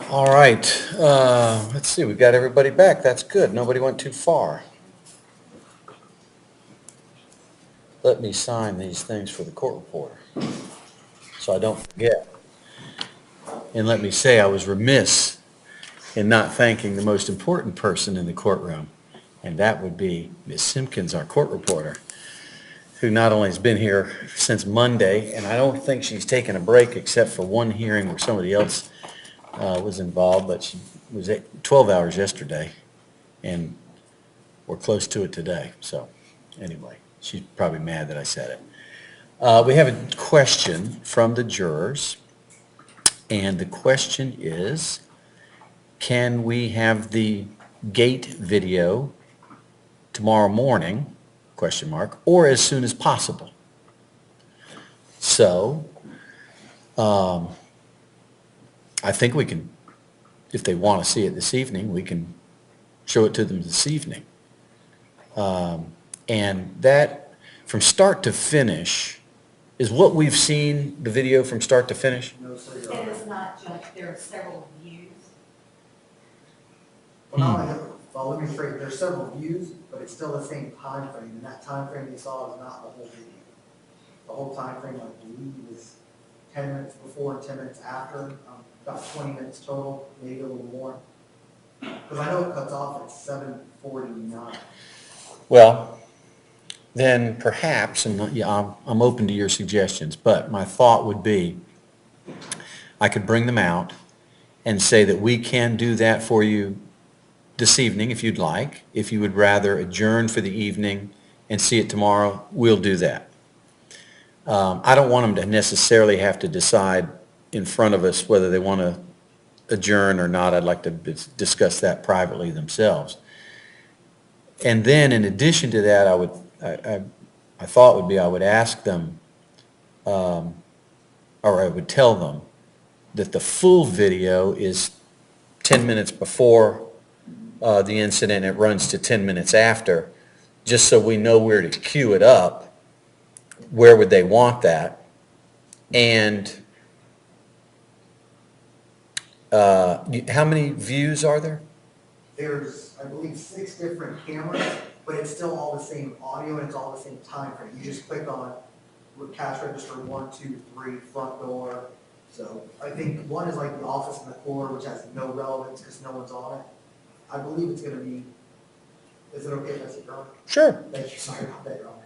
All right, let's see, we've got everybody back. That's good. Nobody went too far. Let me sign these things for the court reporter so I don't forget. And let me say I was remiss in not thanking the most important person in the courtroom, and that would be Ms. Simpkins, our court reporter, who not only has been here since Monday, and I don't think she's taken a break except for one hearing where somebody else was involved, but she was at 12 hours yesterday, and we're close to it today. So anyway, she's probably mad that I said it. We have a question from the jurors, and the question is, can we have the gate video tomorrow morning, question mark, or as soon as possible? So, I think we can, if they want to see it this evening, we can show it to them this evening. And that, from start to finish, is what we've seen, the video from start to finish? No, sir, Your It Honor. is not just, there are several views. Well, let me rephrase, there's several views, but it's still the same time frame, and that time frame you saw is not the whole video. The whole time frame, I believe, is 10 minutes before and 10 minutes after, about 20 minutes total, maybe a little more. Because I know it cuts off at 7:49. Well, then perhaps, and yeah, I'm open to your suggestions, but my thought would be, I could bring them out and say that we can do that for you this evening if you'd like. If you would rather adjourn for the evening and see it tomorrow, we'll do that. I don't want them to necessarily have to decide in front of us whether they want to adjourn or not. I'd like to discuss that privately themselves. And then in addition to that, I thought would be I would ask them, or I would tell them that the full video is 10 minutes before the incident, it runs to 10 minutes after, just so we know where to cue it up. Where would they want that? And how many views are there? There's, I believe, 6 different cameras, but it's still all the same audio and it's all the same time frame. You just click on cash register 1, 2, 3, front door. So I think one is like the office in the corner, which has no relevance because no one's on it. I believe it's going to be, is it okay if I sit down? Sure. Thank you, sorry about that, Your Honor.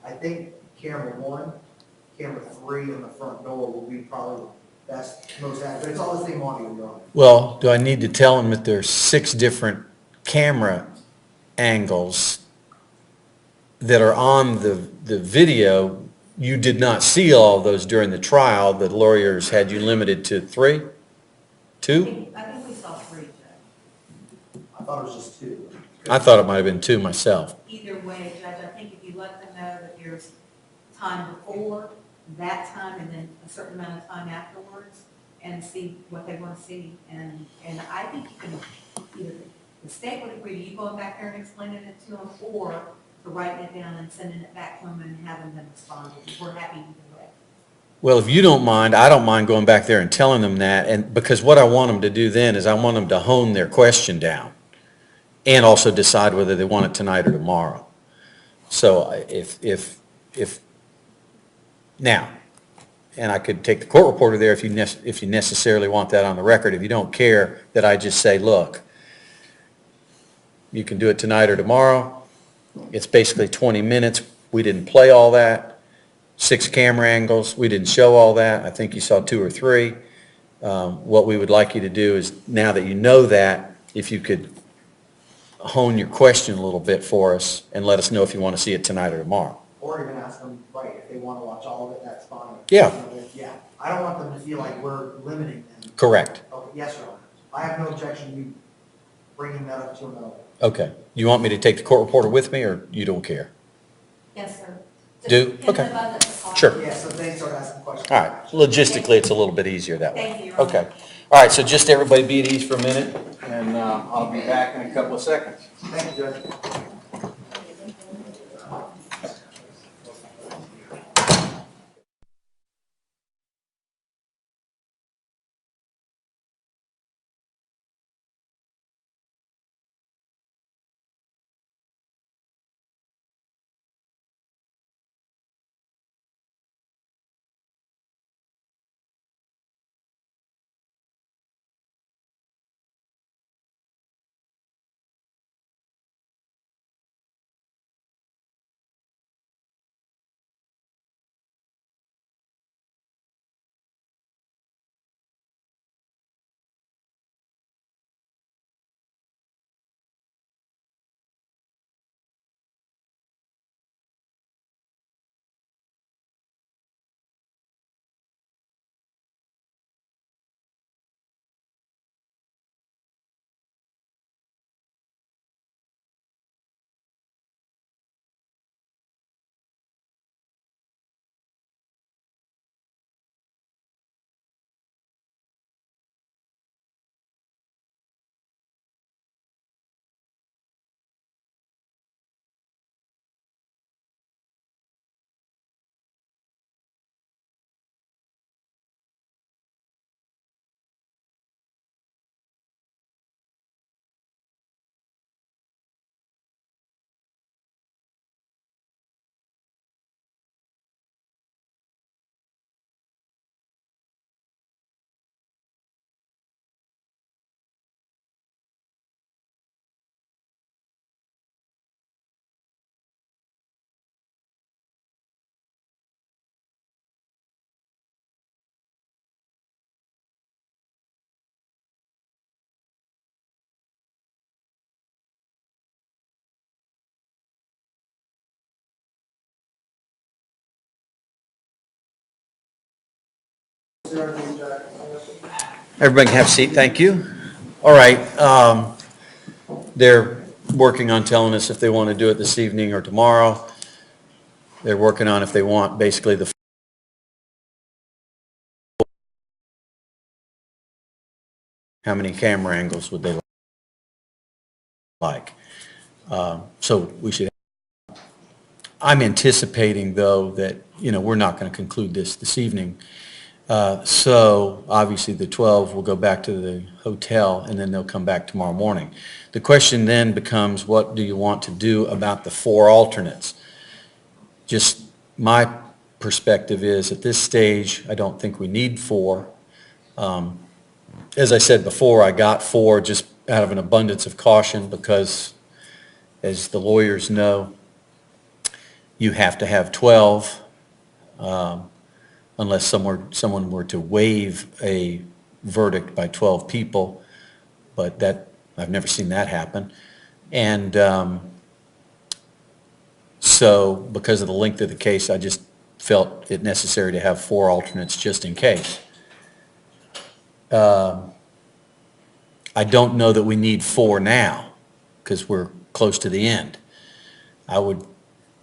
I think camera 1, camera 3 on the front door will be probably the best, most accurate, but it's all the same audio, Your Honor. Well, do I need to tell them that there's 6 different camera angles that are on the video? You did not see all of those during the trial. The lawyers had you limited to 3? 2? I think we saw 3, Judge. I thought it was just 2. I thought it might have been 2 myself. Either way, Judge, I think if you let them know that there's time before, that time, and then a certain amount of time afterwards, and see what they want to see. And I think you can, either the state would agree to you going back there and explaining it to them, or to writing it down and sending it back to them and having them respond. We're happy either way. Well, if you don't mind, I don't mind going back there and telling them that, and because what I want them to do then is I want them to hone their question down and also decide whether they want it tonight or tomorrow. So if now, and I could take the court reporter there if you necessarily want that on the record. If you don't care, that I just say, look, you can do it tonight or tomorrow. It's basically 20 minutes. We didn't play all that. 6 camera angles. We didn't show all that. I think you saw 2 or 3. What we would like you to do is, now that you know that, if you could hone your question a little bit for us and let us know if you want to see it tonight or tomorrow. Or even ask them, right, if they want to watch all of it, that's fine. Yeah. Yeah, I don't want them to feel like we're limiting them. Correct. Okay, yes, Your Honor. I have no objection to you bringing that up to another. Okay. You want me to take the court reporter with me, or you don't care? Yes, sir. Do? Okay. Sure. Yeah, so they start asking questions. All right. Logistically, it's a little bit easier that way. Thank you, Your Honor. Okay. All right, so just everybody be at ease for a minute, and I'll be back in a couple of seconds. Thank you, Judge. Everybody can have a seat, thank you. All right, they're working on telling us if they want to do it this evening or tomorrow. They're working on if they want basically the how many camera angles would they like. So we should. I'm anticipating, though, that, we're not going to conclude this evening. So obviously the 12 will go back to the hotel and then they'll come back tomorrow morning. The question then becomes, what do you want to do about the 4 alternates? Just my perspective is at this stage, I don't think we need 4. As I said before, I got 4 just out of an abundance of caution because, as the lawyers know, you have to have 12 unless someone were to waive a verdict by 12 people, but I've never seen that happen. And so because of the length of the case, I just felt it necessary to have 4 alternates just in case. I don't know that we need 4 now because we're close to the end. I would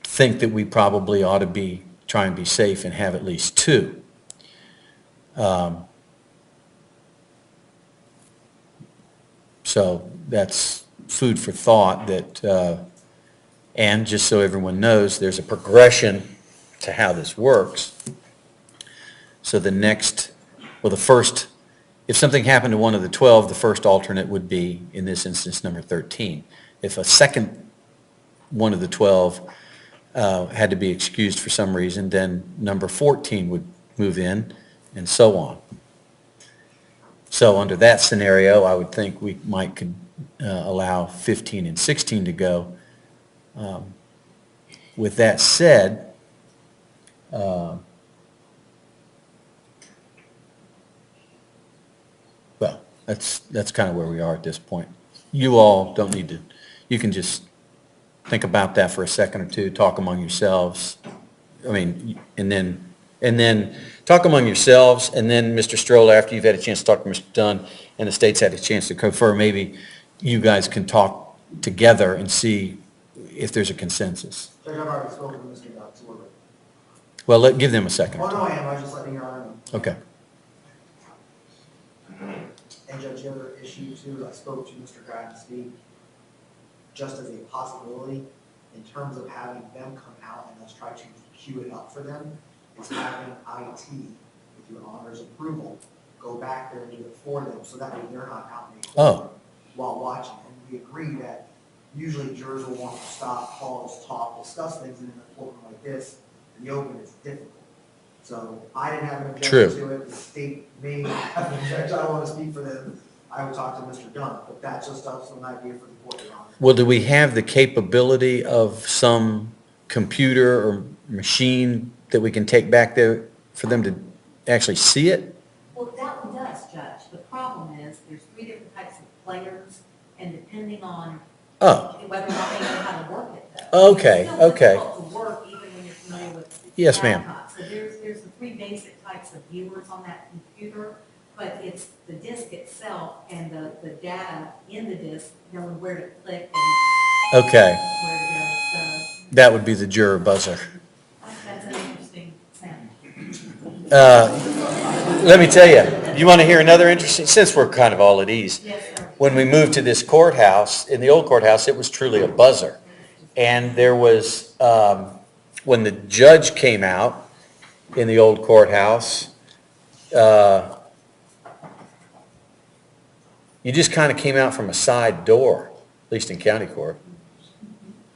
think that we probably ought to try and be safe and have at least 2. So that's food for thought that, and just so everyone knows, there's a progression to how this works. So the first, if something happened to one of the 12, the first alternate would be, in this instance, number 13. If a second one of the 12 had to be excused for some reason, then number 14 would move in, and so on. So under that scenario, I would think we could allow 15 and 16 to go. With that said, well, that's kind of where we are at this point. You all don't need to, you can just think about that for a second or two, talk among yourselves. I mean, and then talk among yourselves, and then Mr. Stroll, after you've had a chance to talk to Mr. Dunn and the state's had a chance to confer, maybe you guys can talk together and see if there's a consensus. Judge, I've already spoken to Mr. Dunn, so we're ready. Well, give them a second. Oh, no, I am, I was just letting you know. Okay. And Judge, the other issue too, I spoke to Mr. Gradenstein, just as a possibility, in terms of having them come out and let's try to queue it up for them, is having IT, with your honor's approval, go back there and do it for them, so that way they're not out in the Oh. while watching. And we agree that usually jurors will want to stop, pause, talk, discuss things, and in a courtroom like this, in the open, it's difficult. So I didn't have an objection to it, the state may have an objection, I don't want to speak for them, I would talk to Mr. Dunn, but that's just also an idea for the court, Your Honor. Well, do we have the capability of some computer or machine that we can take back there for them to actually see it? Well, that one does, Judge. The problem is, there's 3 different types of players, and depending on Oh, whether or not they know how to work it, though. okay, It's still okay. difficult to work even when you're familiar with the Yes, ma'am. laptop. So there's the 3 basic types of viewers on that computer, but it's the disk itself and the data in the disk, knowing where to click and Okay, where to go. So that would be the juror buzzer. that's an interesting sound. Let me tell you, you want to hear another interesting, since we're kind of all at ease. Yes, sir. When we moved to this courthouse, in the old courthouse, it was truly a buzzer. And there was, when the judge came out in the old courthouse, you just kind of came out from a side door, at least in county court.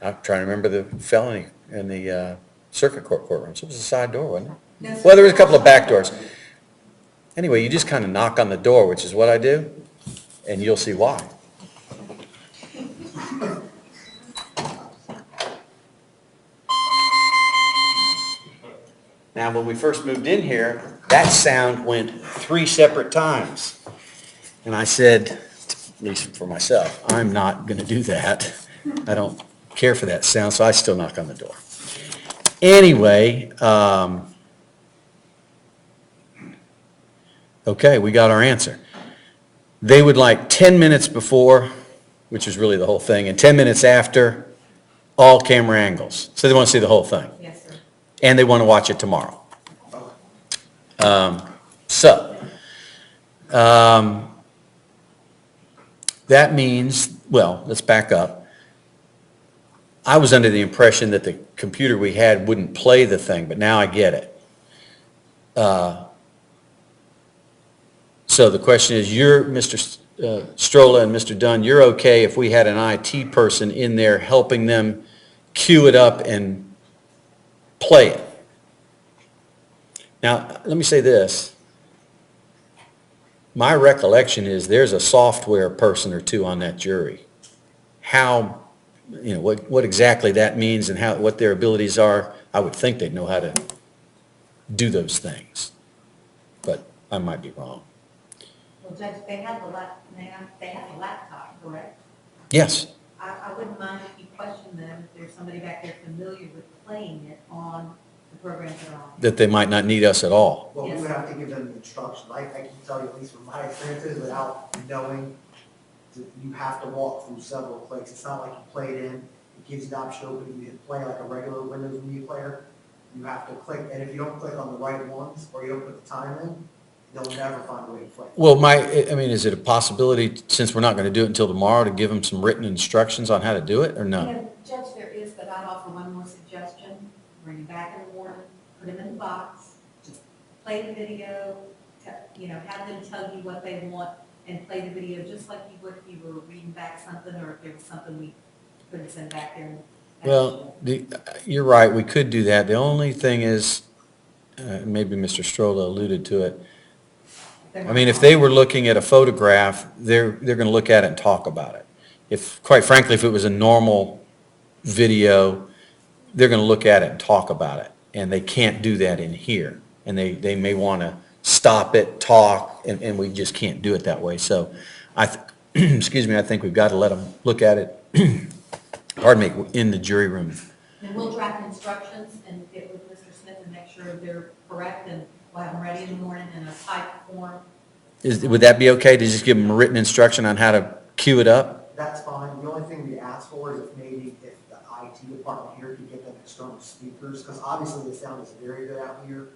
I'm trying to remember the felony in the circuit court courtrooms. It was a side door, wasn't it? Yes, Well, there was a couple of back doors. Anyway, you just kind of knock on the door, which is what I do, and you'll see why. Now, when we first moved in here, that sound went 3 separate times. And I said, at least for myself, I'm not going to do that. I don't care for that sound, so I still knock on the door. Anyway, Okay, we got our answer. They would like 10 minutes before, which is really the whole thing, and 10 minutes after, all camera angles. So they want to see the whole thing. Yes, sir. And they want to watch it tomorrow. Okay. So, that means, well, let's back up. I was under the impression that the computer we had wouldn't play the thing, but now I get it. So the question is, you're, Mr. Strolla and Mr. Dunn, you're okay if we had an IT person in there helping them queue it up and play it? Now, let me say this. My recollection is there's a software person or two on that jury. How, what exactly that means and what their abilities are, I would think they'd know how to do those things. But I might be wrong. Well, Judge, they have they have a laptop, correct? Yes. I wouldn't mind if you question them, if there's somebody back there familiar with playing it on the programs that are on. That they might not need us at all. Well, we Yes. would have to give them the instructions. I can tell you, at least from my experiences, without knowing, you have to walk through several clicks. It's not like you play it in, it gives you the option to open, you can play like a regular Windows media player. You have to click, and if you don't click on the right ones, or you don't put the time in, they'll never find a way to play. Well, is it a possibility, since we're not going to do it until tomorrow, to give them some written instructions on how to do it, or You no? know, Judge, there is, but I'd offer one more suggestion. Bring them back in the morning, put them in the box, just play the video, have them tell you what they want and play the video just like you would if you were reading back something or if there was something we couldn't send back there. Well, you're right, we could do that. The only thing is, maybe Mr. Strolla alluded to it. I mean, if they were looking at a photograph, they're going to look at it and talk about it. If, quite frankly, if it was a normal video, they're going to look at it and talk about it. And they can't do that in here. And they may want to stop it, talk, and we just can't do it that way. So excuse me, I think we've got to let them look at it, pardon me, in the jury room. And we'll draft instructions and get with Mr. Smith and make sure they're correct, and we'll have them ready in the morning in a typed form. Would that be okay to just give them a written instruction on how to queue it up? That's fine. The only thing we ask for is if maybe if the IT department here could get them external speakers, because obviously the sound is very good out here.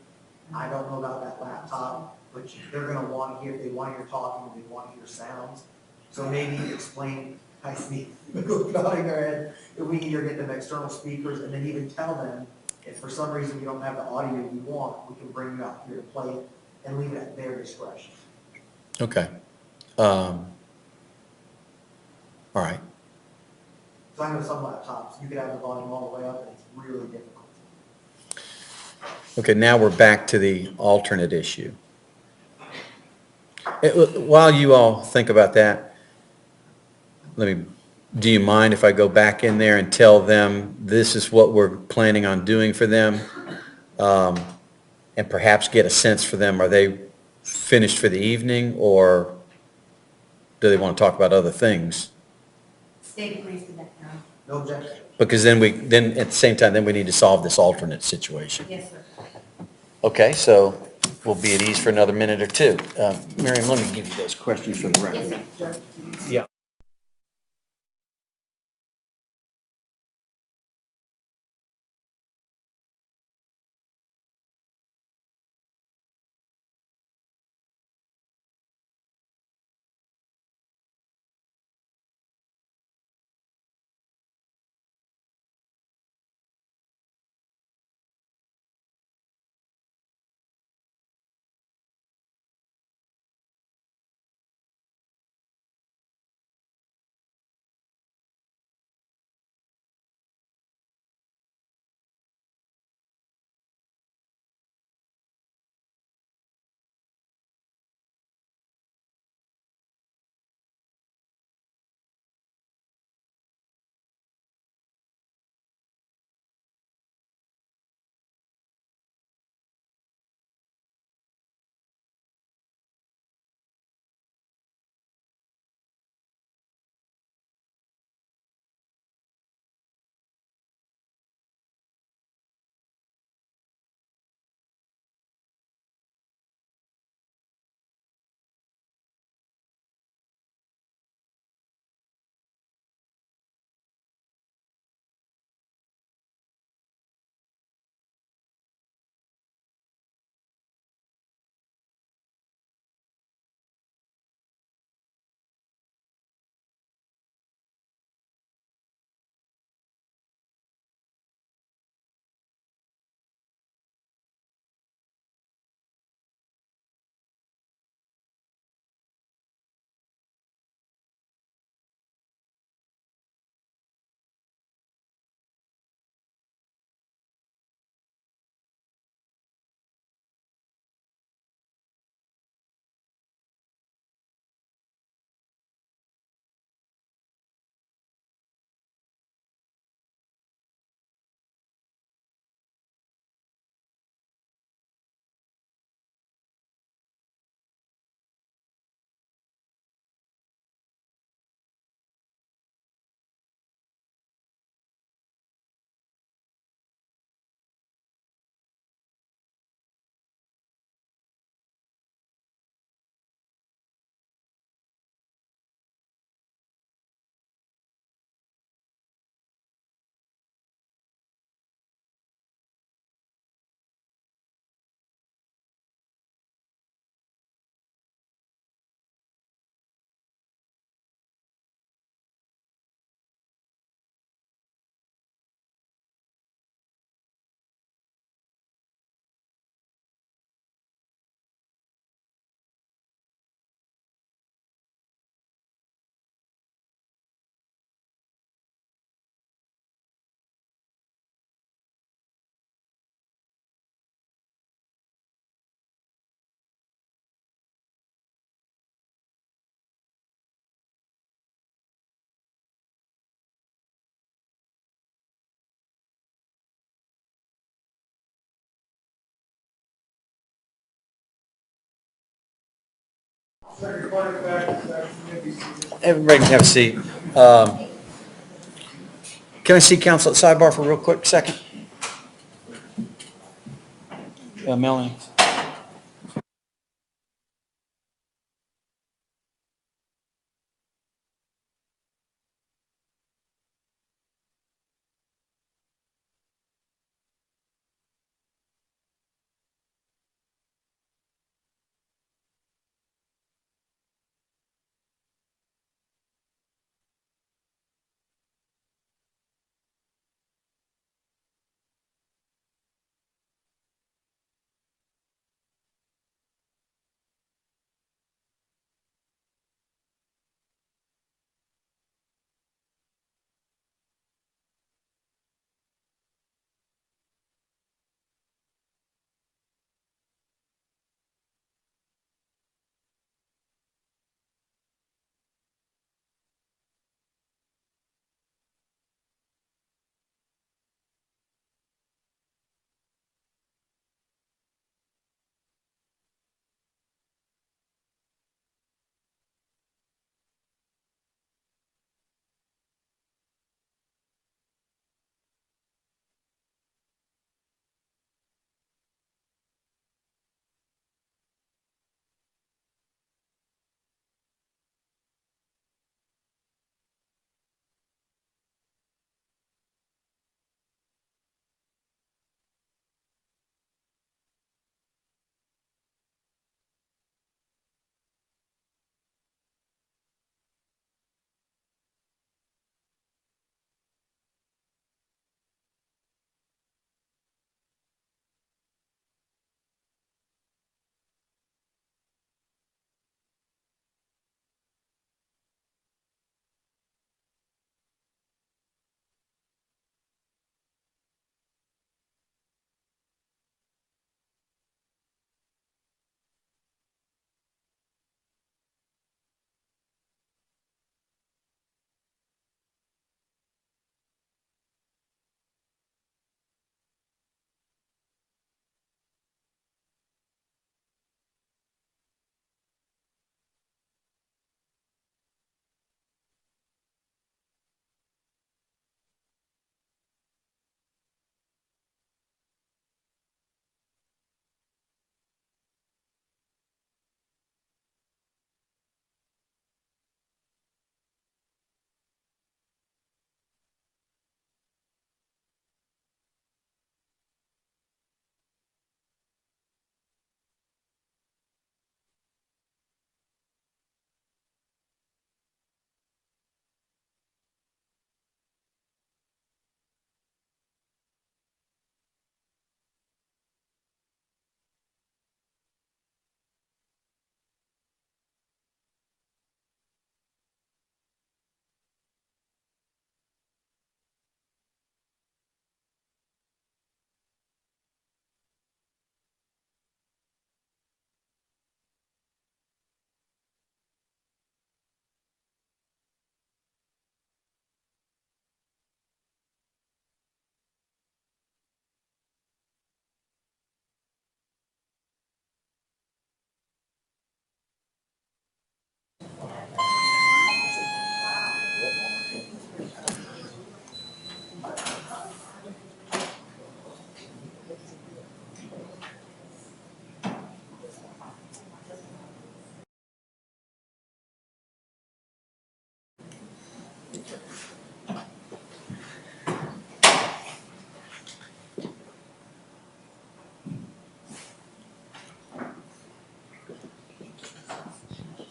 I don't know about that laptop, but they're gonna want to hear, if they want to hear talking, they want to hear sounds. So maybe explain, I see, nodding their head, if we can either get them external speakers and then even tell them, if for some reason you don't have the audio you want, we can bring you out here to play it and leave it at their discretion. Okay. All right. So I know some laptops, you could have the volume all the way up and it's really difficult. Okay, now we're back to the alternate issue. While you all think about that, do you mind if I go back in there and tell them this is what we're planning on doing for them? And perhaps get a sense for them, are they finished for the evening, or do they want to talk about other things? State agrees to that, Karen. No objection. Because then at the same time, then we need to solve this alternate situation. Yes, sir. Okay, so we'll be at ease for another minute or two. Miriam, let me give you those questions for the record. Yes, sir. Yeah. Everybody can have a seat. Can I see council at sidebar for a real quick second? Melanie?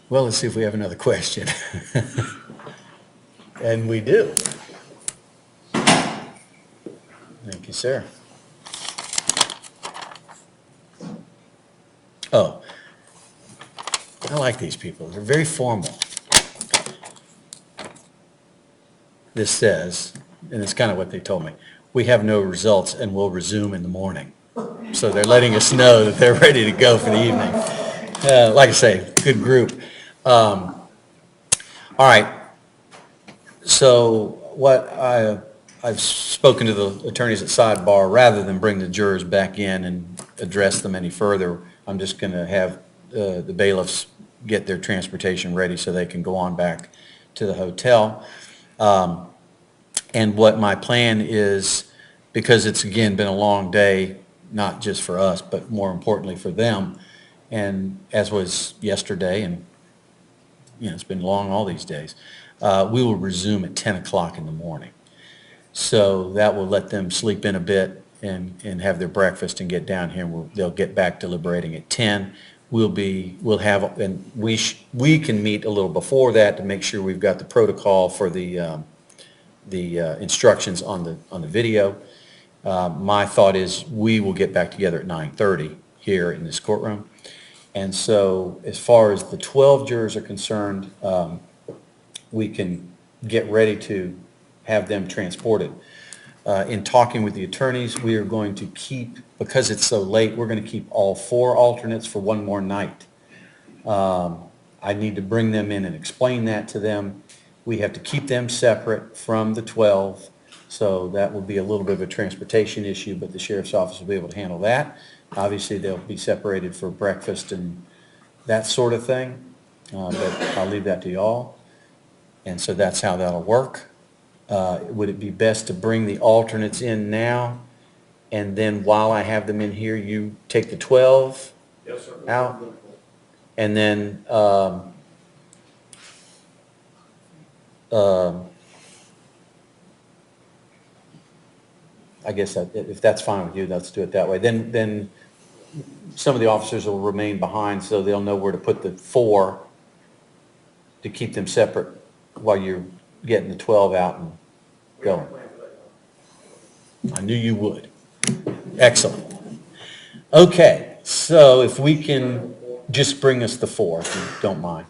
Well, let's see if we have another question. And we do. Thank you, sir. Oh, I like these people. They're very formal. This says, and it's kind of what they told me, we have no results and we'll resume in the morning. So they're letting us know that they're ready to go for the evening. Like I say, good group. All right. So I've spoken to the attorneys at sidebar, rather than bring the jurors back in and address them any further, I'm just going to have the bailiffs get their transportation ready so they can go on back to the hotel. And what my plan is, because it's, again, been a long day, not just for us, but more importantly for them, and as was yesterday, and, it's been long all these days, we will resume at 10 o'clock in the morning. So that will let them sleep in a bit and have their breakfast and get down here. They'll get back deliberating at 10. We'll have, and we can meet a little before that to make sure we've got the protocol for the instructions on the video. My thought is we will get back together at 9:30 here in this courtroom. And so as far as the 12 jurors are concerned, we can get ready to have them transported. In talking with the attorneys, we are going to keep, because it's so late, we're going to keep all 4 alternates for one more night. I need to bring them in and explain that to them. We have to keep them separate from the 12, so that will be a little bit of a transportation issue, but the sheriff's office will be able to handle that. Obviously, they'll be separated for breakfast and that sort of thing, but I'll leave that to y'all. And so that's how that'll work. Would it be best to bring the alternates in now, and then while I have them in here, you take the 12 Yes, sir. out? And then, I guess if that's fine with you, let's do it that way. Then some of the officers will remain behind, so they'll know where to put the 4 to keep them separate while you're getting the 12 out and going. I knew you would. Excellent. Okay, so if we can just bring us the 4, if you don't mind.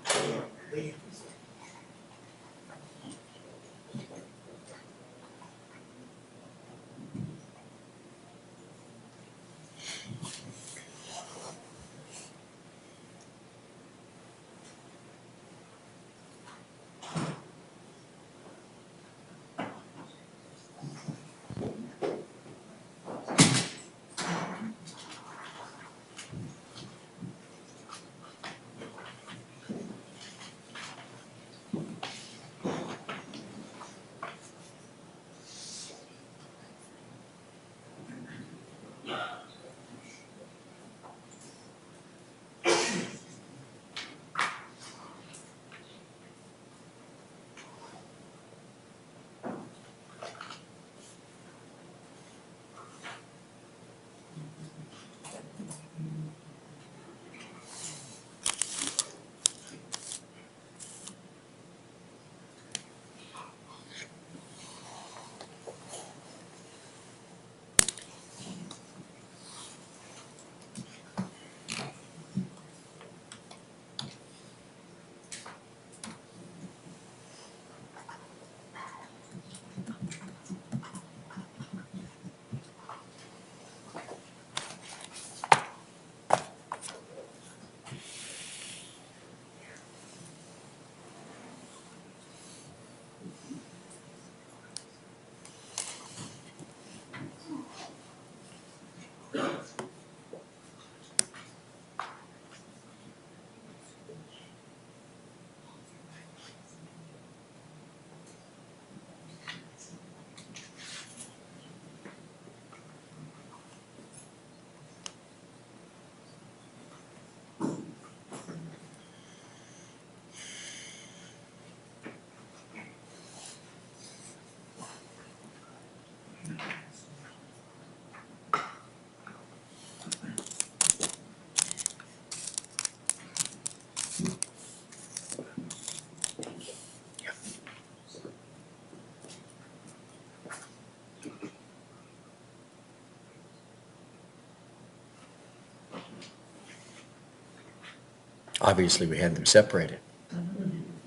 Obviously, we had them separated.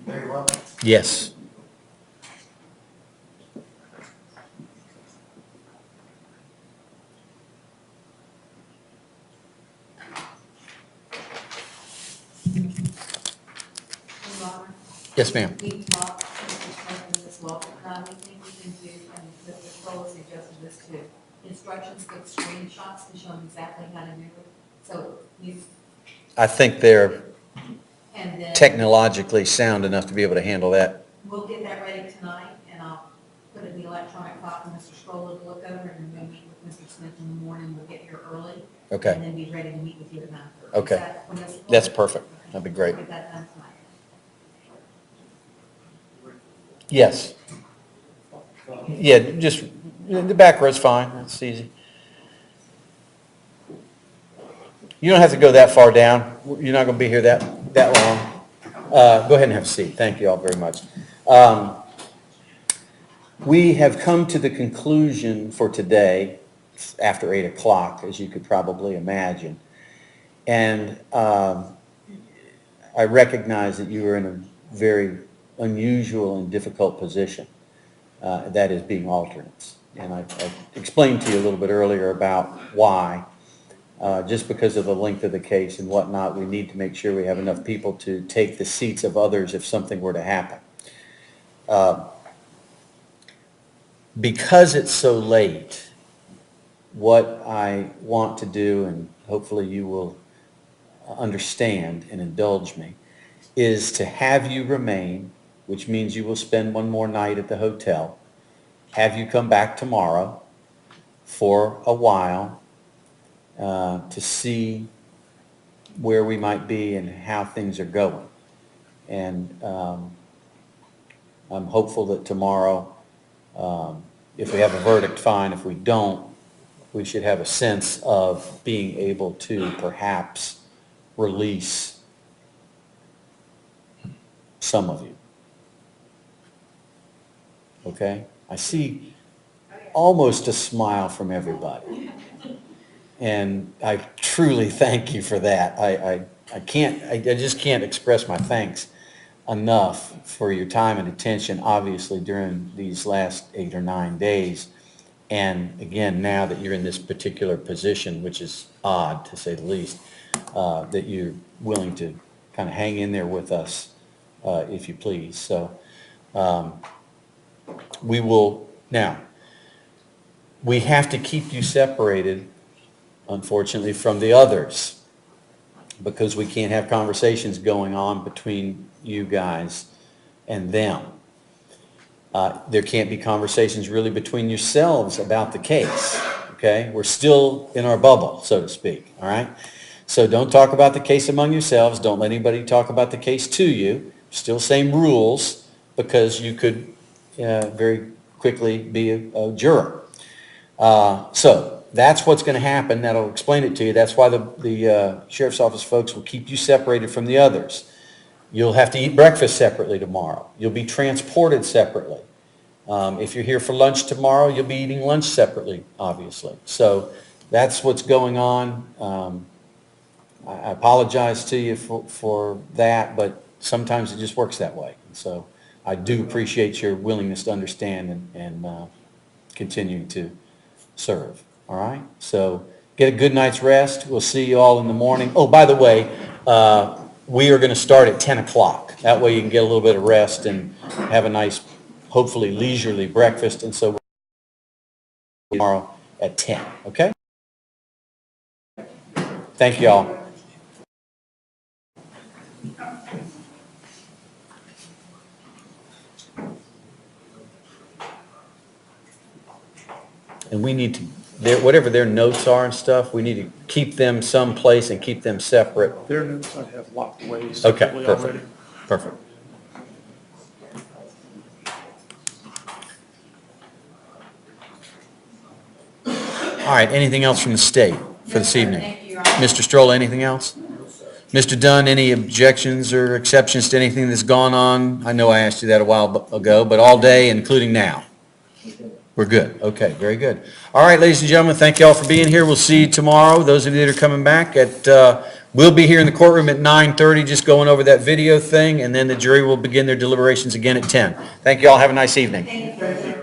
Very well. Yes. Robert, Yes, ma'am. we talked, Mr. President, as well, we think we can do, and Mr. Phillips suggested this too, instructions with screenshots to show them exactly how to do it. So you, I think they're, and And then technologically sound enough to be able to handle that. we'll get that ready tonight, and I'll put it in the electronic file for Mr. Stroller to look over, and then meet with Mr. Smith in the morning. We'll get here early. Okay. And then be ready to meet with you at 9:30. Okay. Is that permissible? That's perfect. That'd be great. Get that done tonight. Yes. Yeah, just, the back road's fine, that's easy. You don't have to go that far down, you're not gonna be here that long. Go ahead and have a seat, thank you all very much. We have come to the conclusion for today, after 8 o'clock, as you could probably imagine. And I recognize that you are in a very unusual and difficult position. That is being alternates. And I explained to you a little bit earlier about why. Just because of the length of the case and whatnot, we need to make sure we have enough people to take the seats of others if something were to happen. Because it's so late, what I want to do, and hopefully you will understand and indulge me, is to have you remain, which means you will spend one more night at the hotel, have you come back tomorrow for a while to see where we might be and how things are going. And I'm hopeful that tomorrow, if we have a verdict, fine. If we don't, we should have a sense of being able to perhaps release some of you. Okay? I see almost a smile from everybody. And I truly thank you for that. I just can't express my thanks enough for your time and attention, obviously, during these last 8 or 9 days. And again, now that you're in this particular position, which is odd to say the least, that you're willing to kind of hang in there with us, if you please. So we will, now, we have to keep you separated, unfortunately, from the others, because we can't have conversations going on between you guys and them. There can't be conversations really between yourselves about the case, okay? We're still in our bubble, so to speak, all right? So don't talk about the case among yourselves. Don't let anybody talk about the case to you. Still same rules, because you could very quickly be a juror. So that's what's going to happen. That'll explain it to you. That's why the sheriff's office folks will keep you separated from the others. You'll have to eat breakfast separately tomorrow. You'll be transported separately. If you're here for lunch tomorrow, you'll be eating lunch separately, obviously. So that's what's going on. I apologize to you for that, but sometimes it just works that way. So I do appreciate your willingness to understand and continue to serve. All right? So get a good night's rest. We'll see you all in the morning. Oh, by the way, we are going to start at 10 o'clock. That way you can get a little bit of rest and have a nice, hopefully leisurely breakfast. And so we'll see you tomorrow at 10. Okay? Thank you all. And we need to, whatever their notes are and stuff, we need to keep them someplace and keep them separate. Their notes I have locked away Okay, separately perfect, already. perfect. All right, anything else from the state for this evening? Thank you. Mr. Stroll, anything else? Mr. Dunn, any objections or exceptions to anything that's gone on? I know I asked you that a while ago, but all day, including now? We're good. Okay, very good. All right, ladies and gentlemen, thank you all for being here. We'll see you tomorrow. Those of you that are coming back, we'll be here in the courtroom at 9:30, just going over that video thing, and then the jury will begin their deliberations again at 10. Thank you all. Have a nice evening. Thank you.